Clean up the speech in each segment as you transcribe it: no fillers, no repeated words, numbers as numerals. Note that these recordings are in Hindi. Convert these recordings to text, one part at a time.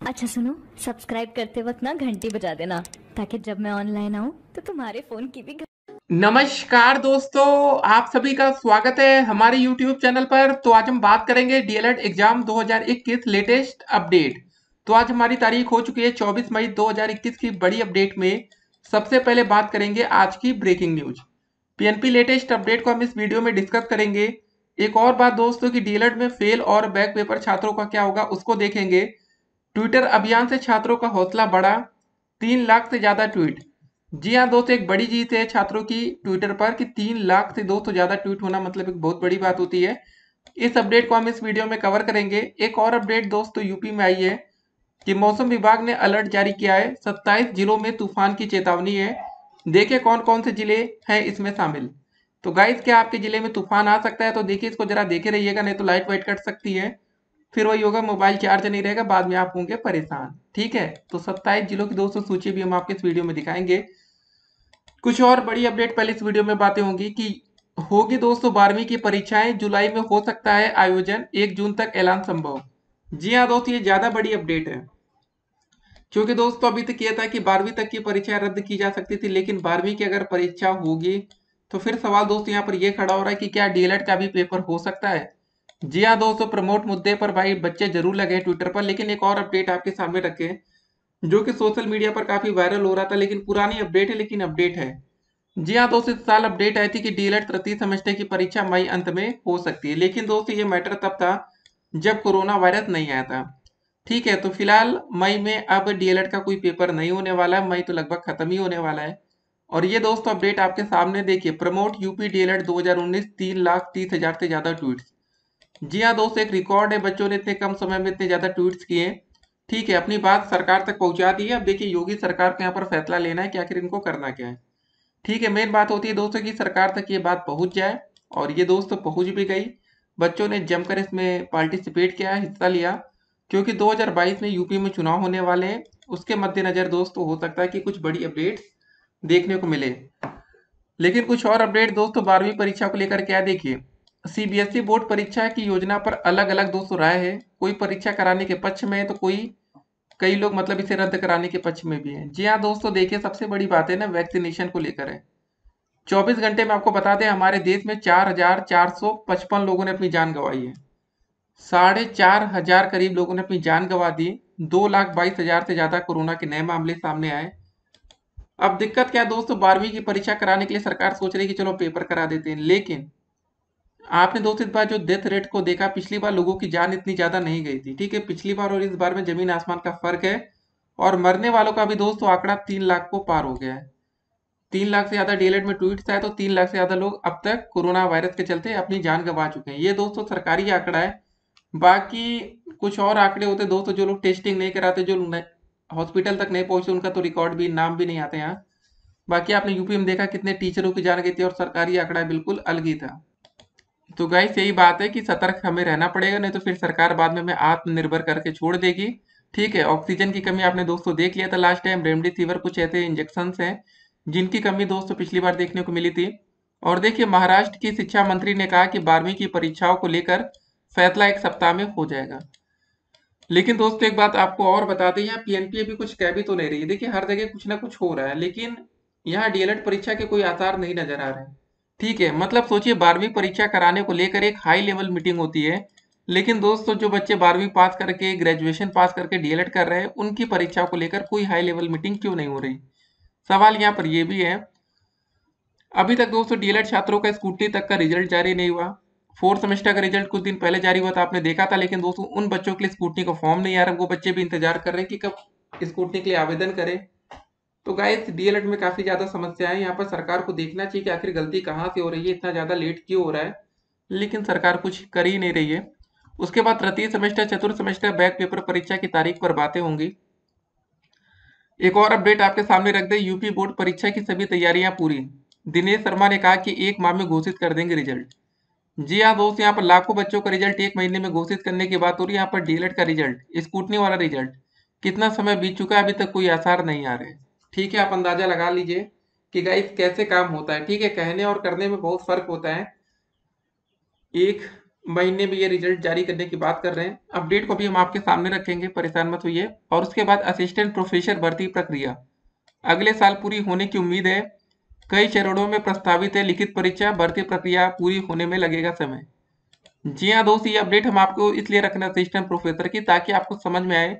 अच्छा सुनो, सब्सक्राइब करते वक्त ना घंटी बजा देना ताकि जब मैं ऑनलाइन आऊँ तो तुम्हारे फोन की भी नमस्कार दोस्तों, आप सभी का स्वागत है हमारे YouTube चैनल पर। तो आज हम बात करेंगे डीएलएड एग्जाम 2021 लेटेस्ट अपडेट। तो आज हमारी तारीख हो चुकी है 24 मई 2021 की बड़ी अपडेट में सबसे पहले बात करेंगे आज की breaking news. PNP latest update को हम इस वीडियो में डिस्कस करेंगे। एक और बात दोस्तों कि डीएलएड में फेल और बैक पेपर छात्रों का क्या होगा उसको देखेंगे। ट्विटर अभियान से छात्रों का हौसला बढ़ा, 3 लाख से ज्यादा ट्वीट। जी हाँ दोस्तों, एक बड़ी जीत है छात्रों की ट्विटर पर कि 3 लाख से दोस्तों ज्यादा ट्वीट होना मतलब एक बहुत बड़ी बात होती है। इस अपडेट को हम इस वीडियो में कवर करेंगे। एक और अपडेट दोस्तों यूपी में आई है कि मौसम विभाग ने अलर्ट जारी किया है। 27 जिलों में तूफान की चेतावनी है। देखिए कौन कौन से जिले हैं इसमें शामिल। तो गाइस, क्या आपके जिले में तूफान आ सकता है? तो देखिए इसको जरा देखे रहिएगा, नहीं तो लाइट वाइट कट सकती है, फिर वही होगा मोबाइल चार्ज नहीं रहेगा, बाद में आप होंगे परेशान। ठीक है, तो 27 जिलों की दोस्तों सूची भी हम आपको इस वीडियो में दिखाएंगे। कुछ और बड़ी अपडेट पहले इस वीडियो में बातें होंगी कि होगी दोस्तों 12वीं की परीक्षाएं जुलाई में हो सकता है आयोजन, 1 जून तक ऐलान संभव। जी हाँ दोस्तों, ये ज्यादा बड़ी अपडेट है क्योंकि दोस्तों अभी तक ये था कि 12वीं तक की परीक्षाएं रद्द की जा सकती थी, लेकिन 12वीं की अगर परीक्षा होगी तो फिर सवाल दोस्तों यहाँ पर ये खड़ा हो रहा है कि क्या डीएलएड का भी पेपर हो सकता है। जी हाँ दोस्तों, प्रमोट मुद्दे पर भाई बच्चे जरूर लगे ट्विटर पर, लेकिन एक और अपडेट आपके सामने रखे जो कि सोशल मीडिया पर काफी वायरल हो रहा था, लेकिन पुरानी अपडेट है लेकिन अपडेट है। जी हाँ दोस्तों, इस साल अपडेट आई थी कि डीएलएड तृतीय सेमेस्टर की परीक्षा मई अंत में हो सकती है, लेकिन दोस्तों ये मैटर तब था जब कोरोना वायरस नहीं आया था। ठीक है, तो फिलहाल मई में अब डीएलएड का कोई पेपर नहीं होने वाला है, मई तो लगभग खत्म ही होने वाला है। और ये दोस्तों अपडेट आपके सामने देखिए, प्रमोट यूपी डीएलएड 2019, 3,30,000 से ज्यादा ट्वीट्स। जी हाँ दोस्तों, एक रिकॉर्ड है, बच्चों ने इतने कम समय में इतने ज्यादा ट्वीट्स किए। ठीक है, अपनी बात सरकार तक पहुंचा दी है। अब देखिए योगी सरकार को यहाँ पर फैसला लेना है कि आखिर इनको करना क्या है। ठीक है, मेन बात होती है दोस्तों कि सरकार तक ये बात पहुंच जाए, और ये दोस्तों पहुंच भी गई। बच्चों ने जमकर इसमें पार्टिसिपेट किया, हिस्सा लिया, क्योंकि 2022 में यूपी में चुनाव होने वाले हैं। उसके मद्देनजर दोस्तों हो सकता है कि कुछ बड़ी अपडेट देखने को मिले। लेकिन कुछ और अपडेट दोस्तों 12वीं परीक्षा को लेकर क्या, देखिए सीबीएसई बोर्ड परीक्षा की योजना पर अलग अलग दोस्तों राय है। कोई परीक्षा कराने के पक्ष में है तो कोई, कई लोग मतलब इसे रद्द कराने के पक्ष में भी हैं। जी हाँ दोस्तों, देखिए सबसे बड़ी बात है ना वैक्सीनेशन को लेकर है। 24 घंटे में आपको बता दें हमारे देश में 4,455 लोगों ने अपनी जान गंवाई है। 4,500 करीब लोगों ने अपनी जान गंवा दी। 2,22,000 से ज्यादा कोरोना के नए मामले सामने आए। अब दिक्कत क्या है दोस्तों, 12वीं की परीक्षा कराने के लिए सरकार सोच रही है कि चलो पेपर करा देते हैं, लेकिन आपने दोस्तों इस बार जो डेथ रेट को देखा, पिछली बार लोगों की जान इतनी ज्यादा नहीं गई थी। ठीक है, पिछली बार और इस बार में जमीन आसमान का फर्क है। और मरने वालों का भी दोस्तों आंकड़ा 3 लाख को पार हो गया है। 3 लाख से ज्यादा डीएलएड में ट्वीट्स आए तो 3 लाख से ज्यादा लोग अब तक कोरोना वायरस के चलते अपनी जान गंवा चुके हैं। ये दोस्तों सरकारी आंकड़ा है। बाकी कुछ और आंकड़े होते दोस्तों, जो लोग टेस्टिंग नहीं कराते, जो हॉस्पिटल तक नहीं पहुंचते, उनका तो रिकॉर्ड भी, नाम भी नहीं आते यहाँ। बाकी आपने यूपी में देखा कितने टीचरों की जान गई थी, और सरकारी आंकड़ा बिल्कुल अलग ही था। तो गाइस यही बात है कि सतर्क हमें रहना पड़ेगा, नहीं तो फिर सरकार बाद में हमें आत्मनिर्भर करके छोड़ देगी। ठीक है, ऑक्सीजन की कमी आपने दोस्तों देख लिया था लास्ट टाइम, रेमडेसिविर कुछ ऐसे इंजेक्शन हैं जिनकी कमी दोस्तों पिछली बार देखने को मिली थी। और देखिए महाराष्ट्र की शिक्षा मंत्री ने कहा कि 12वीं की परीक्षाओं को लेकर फैसला 1 सप्ताह में हो जाएगा। लेकिन दोस्तों एक बात आपको और बता दें, यहाँ पीएनपी अभी कुछ कह भी तो नहीं रही है। देखिए हर जगह कुछ ना कुछ हो रहा है, लेकिन यहाँ डीएलएड परीक्षा के कोई आसार नहीं नजर आ रहे हैं। ठीक है, मतलब सोचिए 12वीं परीक्षा कराने को लेकर एक हाई लेवल मीटिंग होती है, लेकिन दोस्तों जो बच्चे 12वीं पास करके, ग्रेजुएशन पास करके डीएलएड कर रहे हैं, उनकी परीक्षा को लेकर कोई हाई लेवल मीटिंग क्यों नहीं हो रही? सवाल यहाँ पर यह भी है। अभी तक दोस्तों डीएलएड छात्रों का स्कूटी तक का रिजल्ट जारी नहीं हुआ। फोर्थ सेमेस्टर का रिजल्ट कुछ दिन पहले जारी हुआ था, आपने देखा था, लेकिन दोस्तों उन बच्चों के लिए स्कूटी का फॉर्म नहीं आ रहा। वो बच्चे भी इंतजार कर रहे हैं कि कब स्कूटी के लिए आवेदन करें। तो गाइस डीएलएड में काफी ज्यादा समस्या है। यहाँ पर सरकार को देखना चाहिए कि आखिर गलती कहाँ से हो रही है, इतना ज्यादा लेट क्यों हो रहा है, लेकिन सरकार कुछ कर ही नहीं रही है। उसके बाद तृतीय सेमेस्टर, चतुर्थ सेमेस्टर बैक पेपर परीक्षा की तारीख पर बातें होंगी। एक और अपडेट आपके सामने रख दे, यूपी बोर्ड परीक्षा की सभी तैयारियां पूरी। दिनेश शर्मा ने कहा कि 1 माह में घोषित कर देंगे रिजल्ट। जी हाँ दोस्त, यहाँ पर लाखों बच्चों का रिजल्ट 1 महीने में घोषित करने की बात हो रही है। यहाँ पर डीएलएड का रिजल्ट, स्कूटनी वाला रिजल्ट, कितना समय बीत चुका है, अभी तक कोई आसार नहीं आ रहे। ठीक है, आप अंदाजा लगा लीजिए कि गाइस कैसे काम होता है। ठीक है, कहने और करने में बहुत फर्क होता है। एक महीने में ये रिजल्ट जारी करने की बात कर रहे हैं। अपडेट को भी हम आपके सामने रखेंगे, परेशान मत होइए। और उसके बाद असिस्टेंट प्रोफेसर भर्ती प्रक्रिया अगले साल पूरी होने की उम्मीद है। कई चरणों में प्रस्तावित है लिखित परीक्षा, भर्ती प्रक्रिया पूरी होने में लगेगा समय। जी हाँ दोस्त, ये अपडेट हम आपको इसलिए रखना असिस्टेंट प्रोफेसर की, ताकि आपको समझ में आए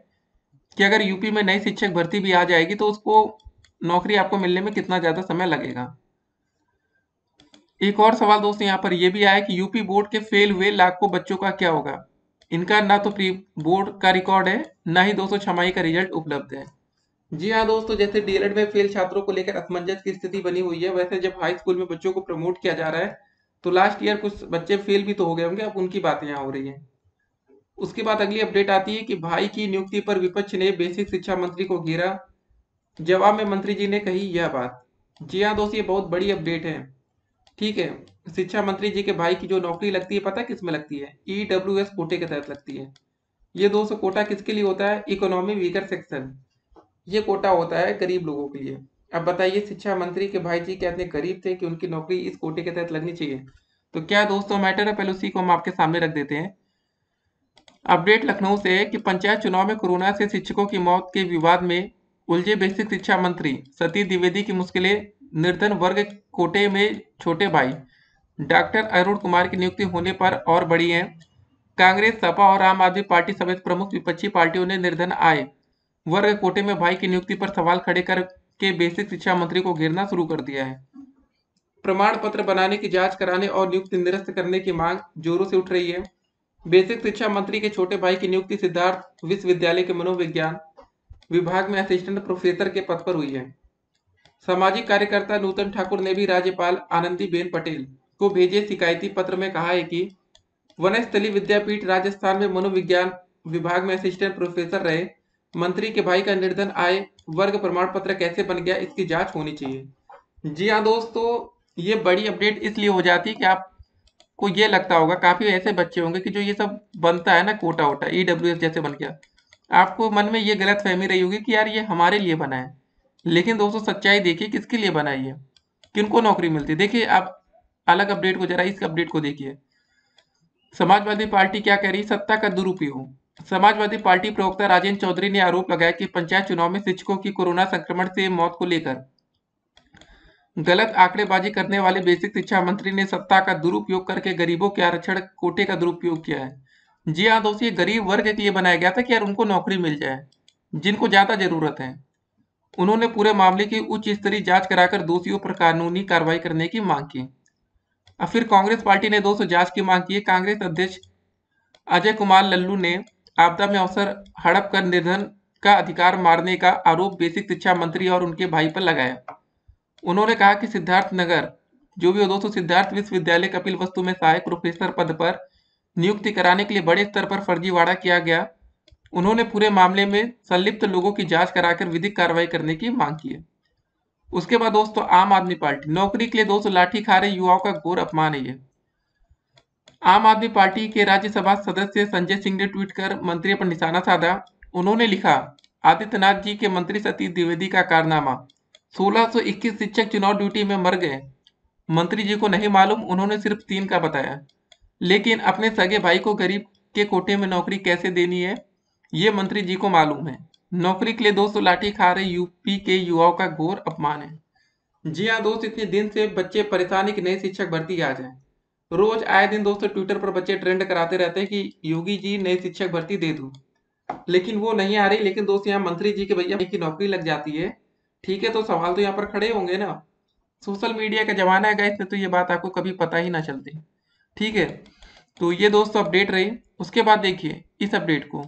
कि अगर यूपी में नई शिक्षक भर्ती भी आ जाएगी तो उसको नौकरी आपको मिलने में कितना ज़्यादा समय लगेगा। एक और सवाल दोस्त यहाँ पर यह भी आया कि यूपी बोर्ड के फेल हुए लाखों बच्चों का क्या होगा। इनका ना तो प्री बोर्ड का रिकॉर्ड है, ना ही 206 का रिजल्ट उपलब्ध है। जी हाँ दोस्तों, जैसे डीएलएड में फेल छात्रों को लेकर असमंजस की स्थिति बनी हुई है, वैसे जब हाई स्कूल में बच्चों को प्रमोट किया जा रहा है तो लास्ट ईयर कुछ बच्चे फेल भी तो हो गए होंगे, अब उनकी बातें यहाँ हो रही हैं। उसके बाद अगली अपडेट आती है कि भाई की नियुक्ति पर विपक्ष ने बेसिक शिक्षा मंत्री को घेरा। जवाब में मंत्री जी ने कही यह बात। जी हाँ दोस्त, ये बहुत बड़ी अपडेट है। ठीक है, शिक्षा मंत्री जी के भाई की जो नौकरी लगती है, पता है किस में लगती है? ईडब्ल्यूएस कोटे के तहत लगती है। ये दोस्तों कोटा किसके लिए होता है? Economy weaker section. ये कोटा होता है गरीब लोगों के लिए। अब बताइए, शिक्षा मंत्री के भाई जी क्या इतने गरीब थे कि उनकी नौकरी इस कोटे के तहत लगनी चाहिए? तो क्या दोस्तों मैटर है, पहले उसी को हम आपके सामने रख देते हैं। अपडेट लखनऊ से कि पंचायत चुनाव में कोरोना से शिक्षकों की मौत के विवाद में उलझे बेसिक शिक्षा मंत्री सतीश द्विवेदी की मुश्किलें निर्धन वर्ग कोटे में छोटे भाई डॉक्टर अरुण कुमार की नियुक्ति होने पर और बढ़ी हैं। कांग्रेस, सपा और आम आदमी पार्टी समेत प्रमुख विपक्षी पार्टियों ने निर्धन आय वर्ग कोटे में भाई की नियुक्ति पर सवाल खड़े करके बेसिक शिक्षा मंत्री को घेरना शुरू कर दिया है। प्रमाण पत्र बनाने की जांच कराने और नियुक्ति निरस्त करने की मांग जोरों से उठ रही है। बेसिक शिक्षा मंत्री के छोटे भाई की नियुक्ति सिद्धार्थ विश्वविद्यालय के मनोविज्ञान विभाग में असिस्टेंट प्रोफेसर के पद पर हुई है। सामाजिक कार्यकर्ता नूतन ठाकुर ने भी राज्यपाल आनंदीबेन पटेल को भेजे शिकायती पत्र में कहा है कि वनस्थली विद्यापीठ राजस्थान में मनोविज्ञान विभाग में असिस्टेंट प्रोफेसर रहे मंत्री के भाई का निर्धन आय वर्ग प्रमाण पत्र कैसे बन गया, इसकी जांच होनी चाहिए। जी हाँ दोस्तों, ये बड़ी अपडेट इसलिए हो जाती है कि आपको ये लगता होगा, काफी ऐसे बच्चे होंगे कि जो ये सब बनता है ना, कोटा वोटा ईडब्ल्यूएस जैसे बन गया, आपको मन में ये गलत फहमी रही होगी कि यार ये हमारे लिए बना है। लेकिन दोस्तों सच्चाई देखिए किसके लिए बना है, ये किनको नौकरी मिलती है। देखिए आप अलग अपडेट को, जरा इस अपडेट को देखिए। समाजवादी पार्टी क्या कह रही? सत्ता का दुरुपयोग। समाजवादी पार्टी प्रवक्ता राजेंद्र चौधरी ने आरोप लगाया कि पंचायत चुनाव में शिक्षकों की कोरोना संक्रमण से मौत को लेकर गलत आंकड़ेबाजी करने वाले बेसिक शिक्षा मंत्री ने सत्ता का दुरुपयोग करके गरीबों के आरक्षण कोटे का दुरुपयोग किया है। जी हाँ दोस्तों, ये गरीब वर्ग के लिए बनाया गया था कि यार उनको नौकरी मिल जाए, जिनको ज्यादा जरूरत है। उन्होंने पूरे मामले की उच्च स्तरीय जांच कराकर दोषियों पर कानूनी कार्रवाई करने की मांग की। अब फिर कांग्रेस पार्टी ने दोस्तों जांच की मांग की है। कांग्रेस अध्यक्ष अजय कुमार लल्लू ने आपदा में अवसर हड़प कर निर्धन का अधिकार मारने का आरोप बेसिक शिक्षा मंत्री और उनके भाई पर लगाया। उन्होंने कहा कि सिद्धार्थ नगर जो भी हो दोस्तों, सिद्धार्थ विश्वविद्यालय कपिल वस्तु में सहायक प्रोफेसर पद पर नियुक्ति कराने के लिए बड़े स्तर पर फर्जीवाड़ा किया गया। उन्होंने पूरे मामले में संलिप्त लोगों की जांच कराकर विधिक कार्रवाई करने की मांग की है। उसके बाद दोस्तों आम आदमी पार्टी, नौकरी के लिए दोस्तों लाठी खा रहे युवाओं का घोर अपमान है ये। आम आदमी पार्टी के राज्यसभा सदस्य संजय सिंह ने ट्वीट कर मंत्री पर निशाना साधा। उन्होंने लिखा, आदित्यनाथ जी के मंत्री सतीश द्विवेदी का कारनामा, 1621 शिक्षक चुनाव ड्यूटी में मर गए। मंत्री जी को नहीं मालूम, उन्होंने सिर्फ 3 का बताया। लेकिन अपने सगे भाई को गरीब के कोटे में नौकरी कैसे देनी है, ये मंत्री जी को मालूम है। नौकरी के लिए दोस्तों लाठी खा रहे यूपी के युवाओं का घोर अपमान है। जी हाँ दोस्त, इतने दिन से बच्चे परेशान है कि नई शिक्षक भर्ती आ जाए। रोज आए दिन दोस्तों ट्विटर पर बच्चे ट्रेंड कराते रहते हैं कि योगी जी नई शिक्षक भर्ती दे दो, लेकिन वो नहीं आ रही। लेकिन दोस्त यहाँ मंत्री जी के भैया की नौकरी लग जाती है, ठीक है, तो सवाल तो यहाँ पर खड़े होंगे ना। सोशल मीडिया का जमाना है गाइस, तो ये बात आपको कभी पता ही ना चलती। ठीक है, तो ये दोस्तों अपडेट रही। उसके बाद देखिए इस अपडेट को,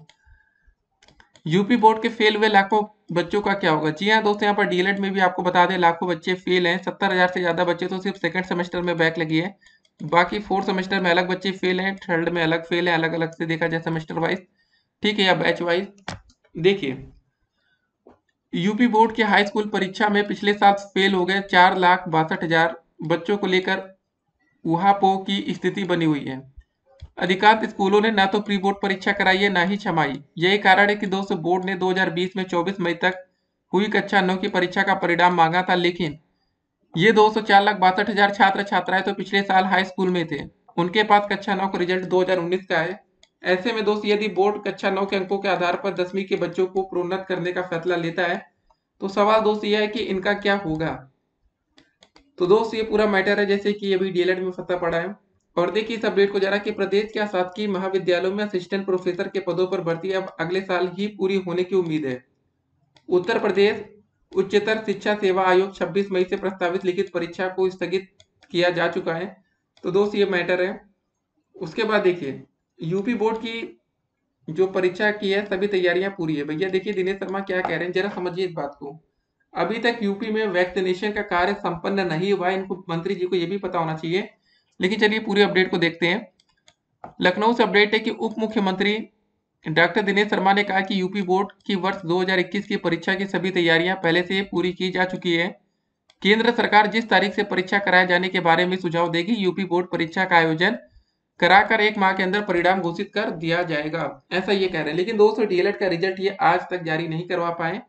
यूपी बोर्ड के फेल हुए लाखों बच्चों का क्या होगा। जी हाँ दोस्तों, यहाँ पर डीएलएड में भी आपको बता दें लाखों बच्चे फेल हैं। 70,000 से ज्यादा बच्चे तो सिर्फ सेकंड सेमेस्टर में बैक लगी है, बाकी फोर्थ सेमेस्टर में अलग बच्चे फेल हैं, थर्ड में अलग फेल हैं, अलग अलग से देखा जाए सेमेस्टर वाइज, ठीक है, या बैच वाइज। देखिए यूपी बोर्ड के हाई स्कूल परीक्षा में पिछले साल फेल हो गए 4,62,000 बच्चों को लेकर ऊहापोह की स्थिति बनी हुई है। अधिकांश स्कूलों ने ना तो प्री बोर्ड परीक्षा कराई है, ना ही छमाई। यही कारण है कि दोस्तों बोर्ड ने 2020 में 24 मई तक हुई कक्षा 9 की परीक्षा का परिणाम मांगा था, लेकिन ये 4,62,000 छात्र छात्राएं तो पिछले साल हाई स्कूल में थे, उनके पास कक्षा 9 का रिजल्ट 2019 का है। ऐसे में दोस्त यदि बोर्ड कक्षा 9 के अंकों के आधार पर 10वीं के बच्चों को प्रोन्नत करने का फैसला लेता है तो सवाल दोस्त यह है कि इनका क्या होगा। तो दोस्त ये पूरा मैटर है जैसे कि अभी डीएलएड में पता पड़ा है। और देखिए इस अपडेट को जरा कि प्रदेश के शासकीय महाविद्यालयों में असिस्टेंट प्रोफेसर के पदों पर भर्ती अब अगले साल ही पूरी होने की उम्मीद है। उत्तर प्रदेश उच्चतर शिक्षा सेवा आयोग 26 मई से प्रस्तावित लिखित परीक्षा को स्थगित किया जा चुका है। तो दोस्त ये मैटर है। उसके बाद देखिए यूपी बोर्ड की जो परीक्षा की है सभी तैयारियां पूरी है। भैया देखिए दिनेश शर्मा क्या कह रहे हैं जरा समझिए इस बात को। अभी तक यूपी में वैक्सीनेशन का कार्य संपन्न नहीं हुआ है, इनको मंत्री जी को ये भी पता होना चाहिए। लेकिन चलिए पूरे अपडेट को देखते हैं। लखनऊ से अपडेट है कि उप मुख्यमंत्री डॉक्टर दिनेश शर्मा ने कहा कि यूपी बोर्ड की वर्ष 2021 की परीक्षा की सभी तैयारियां पहले से पूरी की जा चुकी है। केंद्र सरकार जिस तारीख से परीक्षा कराए जाने के बारे में सुझाव देगी, यूपी बोर्ड परीक्षा का आयोजन कराकर 1 माह के अंदर परिणाम घोषित कर दिया जाएगा, ऐसा ये कह रहे हैं। लेकिन दोस्तों डीएलएड का रिजल्ट ये आज तक जारी नहीं करवा पाए,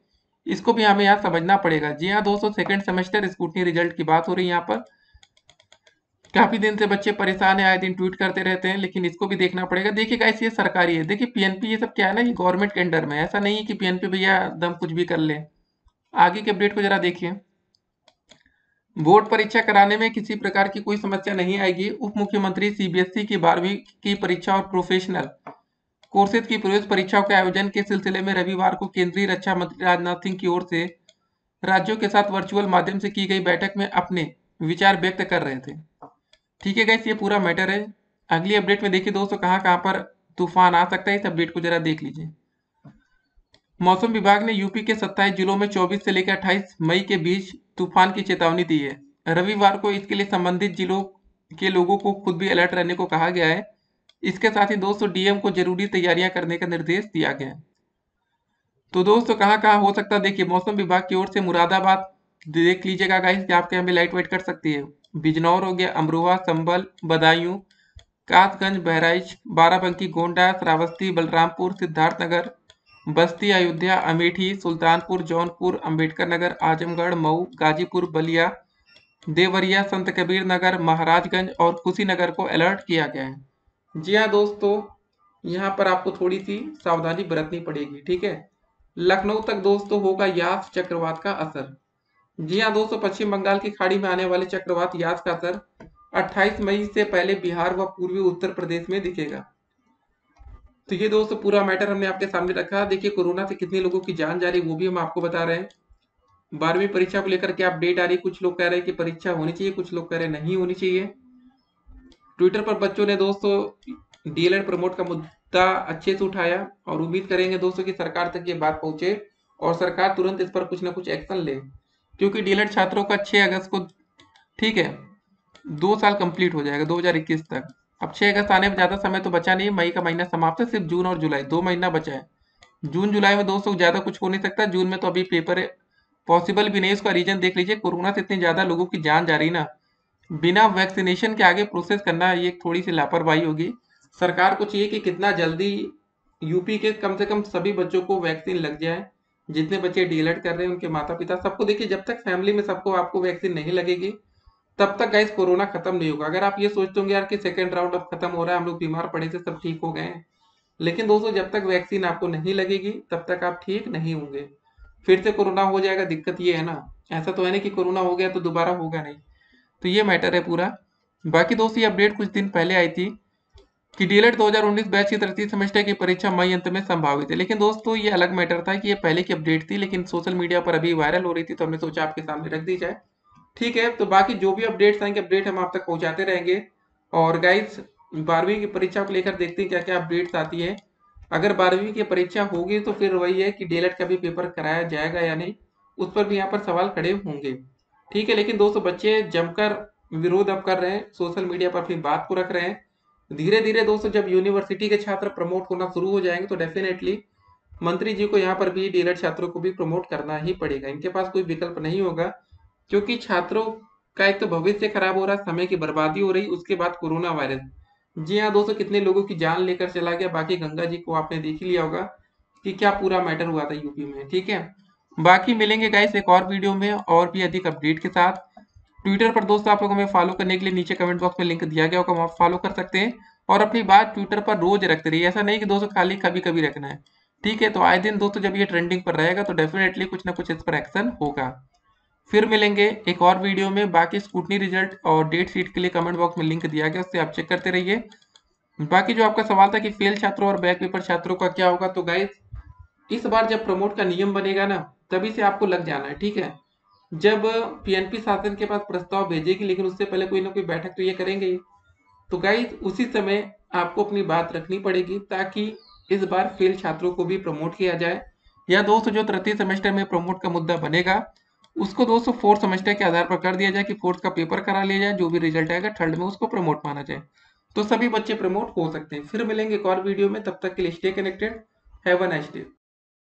इसको भी हमें यहाँ समझना पड़ेगा। जी हाँ दोस्तों, सेकंड सेमेस्टर स्कूटनी रिजल्ट की बात हो रही है यहाँ पर। काफी दिन से बच्चे परेशान है, आए दिन ट्वीट करते रहते हैं, लेकिन इसको भी देखना पड़ेगा। देखिए गाइस ये सरकारी है, देखिए पीएनपी ये सब क्या है ना, ये गवर्नमेंट के अंडर में, ऐसा नहीं है कि पीएनपी भैया दम कुछ भी कर ले। आगे के अपडेट को जरा देखिए। बोर्ड परीक्षा कराने में किसी प्रकार की कोई समस्या नहीं आएगी। उप मुख्यमंत्री सीबीएसई की 12वीं की परीक्षा और प्रोफेशनल कोर्सेज की प्रवेश परीक्षाओं के आयोजन के सिलसिले में रविवार को केंद्रीय रक्षा मंत्री राजनाथ सिंह की ओर से राज्यों के साथ वर्चुअल माध्यम से की गई बैठक में अपने विचार व्यक्त कर रहे थे। ठीक है गाइस, ये पूरा मैटर है। अगली अपडेट में देखिए दोस्तों कहाँ कहाँ पर तूफान आ सकता है, इस अपडेट को जरा देख लीजिए। मौसम विभाग ने यूपी के 27 जिलों में 24 से लेकर 28 मई के बीच तूफान की चेतावनी दी है। रविवार को इसके लिए संबंधित जिलों के लोगों को खुद भी अलर्ट रहने को कहा गया है। इसके साथ ही दोस्तों डीएम को जरूरी तैयारियां करने का निर्देश दिया गया है। तो दोस्तों कहाँ कहाँ हो सकता है, देखिए मौसम विभाग की ओर से मुरादाबाद देख लीजिएगा गाइस, आपके यहाँ भी लाइट वेट कर सकती है। बिजनौर हो गया, अमरोहा, संभल, बदायूं, कासगंज, बहराइच, बाराबंकी, गोंडा, श्रावस्ती, बलरामपुर, सिद्धार्थनगर, बस्ती, अयोध्या, अमेठी, सुल्तानपुर, जौनपुर, अंबेडकर नगर, आजमगढ़, मऊ, गाजीपुर, बलिया, देवरिया, संत कबीर नगर, महाराजगंज और कुशीनगर को अलर्ट किया गया है। जी हाँ दोस्तों, यहाँ पर आपको थोड़ी सी सावधानी बरतनी पड़ेगी। ठीक है, लखनऊ तक दोस्तों होगा यास चक्रवात का असर। जी हाँ दोस्तों, पश्चिम बंगाल की खाड़ी में आने वाले चक्रवात यास का असर 28 मई से पहले बिहार व पूर्वी उत्तर प्रदेश में दिखेगा। तो ये दोस्तों पूरा मैटर हमने आपके सामने रखा। देखिए कोरोना से कितने लोगों की जान जा रही वो भी हम आपको बता रहे हैं। 12वीं परीक्षा को लेकर क्या अपडेट आ रही, कुछ लोग कह रहे हैं कि परीक्षा होनी चाहिए, कुछ लोग कह रहे हैं नहीं होनी चाहिए। ट्विटर पर बच्चों ने दोस्तों डीएलएड प्रमोट का मुद्दा अच्छे से उठाया और उम्मीद करेंगे दोस्तों कि सरकार तक ये बात पहुंचे और सरकार तुरंत इस पर कुछ ना कुछ एक्शन ले, क्योंकि डीएलएड छात्रों का 6 अगस्त को, ठीक है, 2 साल कंप्लीट हो जाएगा 2021 तक। अब 6 अगस्त आने में ज्यादा समय तो बचा नहीं, मई का महीना समाप्त है, सिर्फ जून और जुलाई 2 महीना बचा है। जून जुलाई में दोस्तों ज्यादा कुछ हो नहीं सकता, जून में तो अभी पेपर पॉसिबल भी नहीं। उसका रीजन देख लीजिए, कोरोना से इतनी ज्यादा लोगों की जान जा रही ना, बिना वैक्सीनेशन के आगे प्रोसेस करना ये थोड़ी सी लापरवाही होगी। सरकार को चाहिए कि कितना जल्दी यूपी के कम से कम सभी बच्चों को वैक्सीन लग जाए। जितने बच्चे डीएलएड कर रहे हैं उनके माता पिता सबको, देखिए जब तक फैमिली में सबको आपको वैक्सीन नहीं लगेगी तब तक गाइस कोरोना खत्म नहीं होगा। अगर आप ये सोचते होंगे यार कि सेकेंड राउंड अब खत्म हो रहा है, हम लोग बीमार पड़े थे सब ठीक हो गए हैं, लेकिन दोस्तों जब तक वैक्सीन आपको नहीं लगेगी तब तक आप ठीक नहीं होंगे। फिर से कोरोना हो जाएगा, दिक्कत ये है ना, ऐसा तो है नहीं कि कोरोना हो गया तो दोबारा होगा नहीं। तो ये मैटर है पूरा। बाकी दोस्तों ये अपडेट कुछ दिन पहले आई थी कि डीएलएड 2019 बैच की तृतीय सेमेस्टर की परीक्षा मई अंत में संभावित है, लेकिन दोस्तों ये अलग मैटर था कि ये पहले की अपडेट थी, लेकिन सोशल मीडिया पर अभी वायरल हो रही थी तो हमने सोचा आपके सामने रख दी जाए। ठीक है, तो बाकी जो भी अपडेट्स आएंगे अपडेट हम आप तक पहुंचाते रहेंगे। और गाइस 12वीं की परीक्षा को लेकर देखते हैं क्या क्या अपडेट्स आती है। अगर 12वीं की परीक्षा होगी तो फिर वही है कि डीएलएड का भी पेपर कराया जाएगा या नहीं, उस पर भी यहाँ पर सवाल खड़े होंगे। ठीक है, लेकिन दोस्तों बच्चे जमकर विरोध अब कर रहे हैं, सोशल मीडिया पर अपनी बात को रख रहे हैं। धीरे धीरे दोस्तों जब यूनिवर्सिटी के छात्र प्रमोट होना शुरू हो जाएंगे तो डेफिनेटली मंत्री जी को यहाँ पर भी डीएलएड छात्रों को भी प्रमोट करना ही पड़ेगा, इनके पास कोई विकल्प नहीं होगा, क्योंकि छात्रों का एक तो भविष्य खराब हो रहा, समय की बर्बादी हो रही, उसके बाद कोरोना वायरस। जी हाँ दोस्तों, कितने लोगों की जान लेकर चला गया। बाकी गंगा जी को आपने देख ही लिया होगा कि क्या पूरा मैटर हुआ था यूपी में। ठीक है, बाकी मिलेंगे गाइस एक और वीडियो में और भी अधिक अपडेट के साथ। ट्विटर पर दोस्तों आप लोग हमें फॉलो करने के लिए नीचे कमेंट बॉक्स में लिंक दिया गया होगा, आप फॉलो कर सकते हैं और अपनी बात ट्विटर पर रोज रखते रहिए। ऐसा नहीं कि दोस्तों खाली कभी कभी रखना है, ठीक है। तो आए दिन दोस्तों जब ये ट्रेंडिंग पर रहेगा तो डेफिनेटली कुछ ना कुछ इस पर एक्शन होगा। फिर मिलेंगे एक और वीडियो में। बाकी स्कूटनी रिजल्ट और डेट शीट के लिए कमेंट बॉक्स में लिंक दिया गया, उससे आप चेक करते रहिए। बाकी जो आपका सवाल था कि फेल छात्रों और बैक पेपर छात्रों का क्या होगा, तो गाइस इस बार जब प्रमोट का नियम बनेगा ना तभी से आपको लग जाना है, ठीक है। जब पीएनपी शासन के पास प्रस्ताव भेजेगी, लेकिन उससे पहले कोई ना कोई बैठक तो ये करेंगे ही, तो गाइस उसी समय आपको अपनी बात रखनी पड़ेगी ताकि इस बार फेल छात्रों को भी प्रमोट किया जाए। या दोस्तों जो तृतीय सेमेस्टर में प्रमोट का मुद्दा बनेगा उसको दोस्तों फोर्थ सेमेस्टर के आधार पर कर दिया जाए कि फोर्थ का पेपर करा लिया जाए, जो भी रिजल्ट आएगा थर्ड में उसको प्रमोट माना जाए, तो सभी बच्चे प्रमोट हो सकते हैं। फिर मिलेंगे एक और वीडियो में, तब तक के लिए stay connected. Have a nice day.